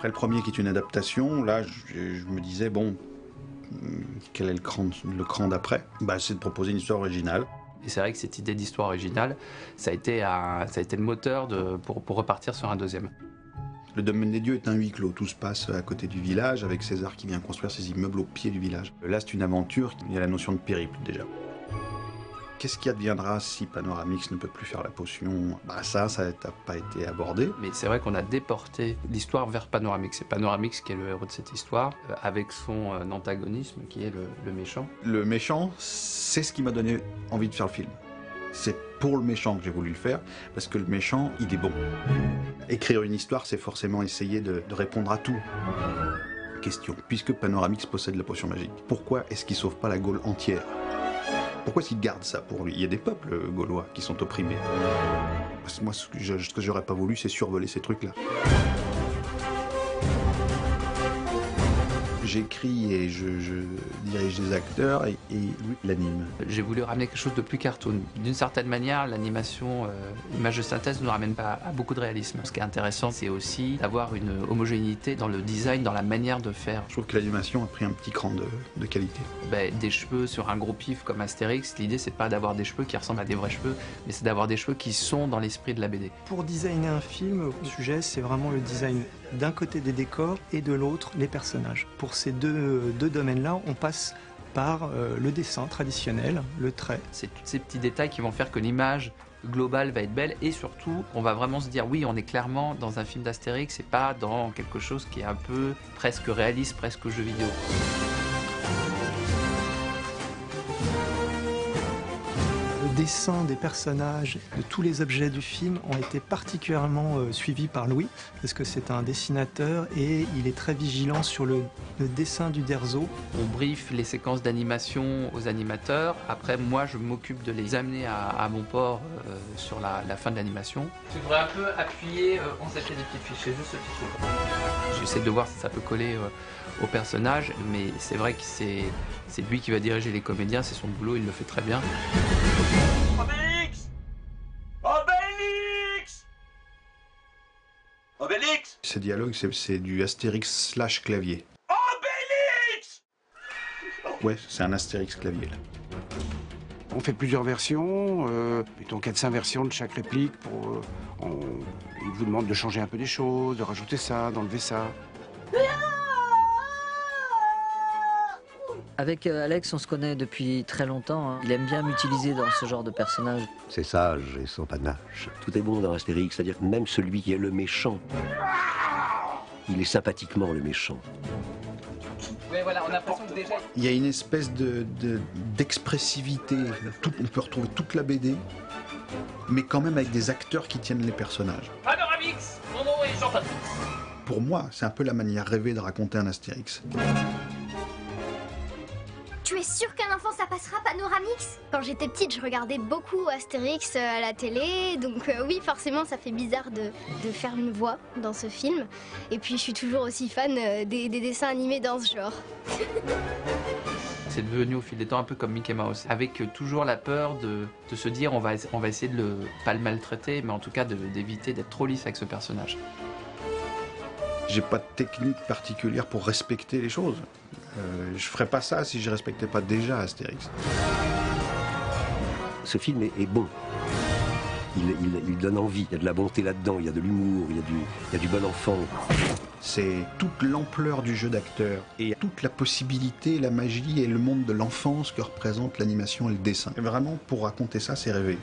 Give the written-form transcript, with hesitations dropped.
Après le premier qui est une adaptation, là je me disais bon, quel est le cran d'après? C'est de proposer une histoire originale. Et c'est vrai que cette idée d'histoire originale, ça a été le moteur pour repartir sur un deuxième. Le domaine des dieux est un huis clos, tout se passe à côté du village, avec César qui vient construire ses immeubles au pied du village. Là c'est une aventure, il y a la notion de périple déjà. Qu'est-ce qui adviendra si Panoramix ne peut plus faire la potion? Ça n'a pas été abordé. Mais c'est vrai qu'on a déporté l'histoire vers Panoramix. C'est Panoramix qui est le héros de cette histoire, avec son antagonisme qui est le méchant. Le méchant, c'est ce qui m'a donné envie de faire le film. C'est pour le méchant que j'ai voulu le faire, parce que le méchant, il est bon. Écrire une histoire, c'est forcément essayer de répondre à tout. Question, puisque Panoramix possède la potion magique, pourquoi est-ce qu'il sauve pas la Gaule entière? Pourquoi est-ce qu'il garde ça pour lui? Il y a des peuples gaulois qui sont opprimés. Parce que moi, ce que j'aurais pas voulu, c'est survoler ces trucs-là. J'écris et je dirige des acteurs et lui l'anime. J'ai voulu ramener quelque chose de plus cartoon. D'une certaine manière, l'animation image de synthèse ne nous ramène pas à beaucoup de réalisme. Ce qui est intéressant, c'est aussi d'avoir une homogénéité dans le design, dans la manière de faire. Je trouve que l'animation a pris un petit cran de qualité. Des cheveux sur un gros pif comme Astérix, l'idée c'est pas d'avoir des cheveux qui ressemblent à des vrais cheveux, mais c'est d'avoir des cheveux qui sont dans l'esprit de la BD. Pour designer un film, le sujet c'est vraiment le design d'un côté des décors et de l'autre les personnages. Pour ces deux domaines-là, on passe par le dessin traditionnel, le trait. C'est tous ces petits détails qui vont faire que l'image globale va être belle et surtout, on va vraiment se dire oui, on est clairement dans un film d'Astérix et pas dans quelque chose qui est un peu presque réaliste, presque jeu vidéo. Le dessin des personnages, de tous les objets du film ont été particulièrement suivis par Louis, parce que c'est un dessinateur et il est très vigilant sur le dessin du Derzo. On brief les séquences d'animation aux animateurs. Après, moi, je m'occupe de les amener à mon port sur la fin de l'animation. Tu devrais un peu appuyer, on s'achète des petites fiches, c'est juste ce petit truc. J'essaie de voir si ça peut coller au personnage, mais c'est vrai que c'est lui qui va diriger les comédiens, c'est son boulot, il le fait très bien. Obélix! Obélix! Obélix! Ces dialogues, c'est du Astérix / clavier. Obélix! Ouais, c'est un Astérix clavier là. On fait plusieurs versions, mettons 4-5 versions de chaque réplique. Il vous demande de changer un peu des choses, de rajouter ça, d'enlever ça. Avec Alex, on se connaît depuis très longtemps. Hein. Il aime bien m'utiliser dans ce genre de personnage. C'est sage et sans panache. Tout est bon dans Astérix, c'est-à-dire que même celui qui est le méchant, il est sympathiquement le méchant. Oui, voilà, on a l'impression que déjà... Il y a une espèce d'expressivité. On peut retrouver toute la BD, mais quand même avec des acteurs qui tiennent les personnages. Panoramix! Mon nom est Jean-Patrick. Pour moi, c'est un peu la manière rêvée de raconter un Astérix. Tu es sûr qu'un enfant ça passera, Panoramix? Quand j'étais petite, je regardais beaucoup Astérix à la télé, donc oui, forcément, ça fait bizarre de faire une voix dans ce film. Et puis, je suis toujours aussi fan des dessins animés dans ce genre. C'est devenu au fil des temps un peu comme Mickey Mouse, avec toujours la peur de se dire on va essayer de pas le maltraiter, mais en tout cas d'éviter d'être trop lisse avec ce personnage. J'ai pas de technique particulière pour respecter les choses. Je ferais pas ça si je respectais pas déjà Astérix. Ce film est bon. Il donne envie, il y a de la bonté là-dedans, il y a de l'humour, il y a du bon enfant. C'est toute l'ampleur du jeu d'acteur et toute la possibilité, la magie et le monde de l'enfance que représente l'animation et le dessin. Et vraiment, pour raconter ça, c'est rêver.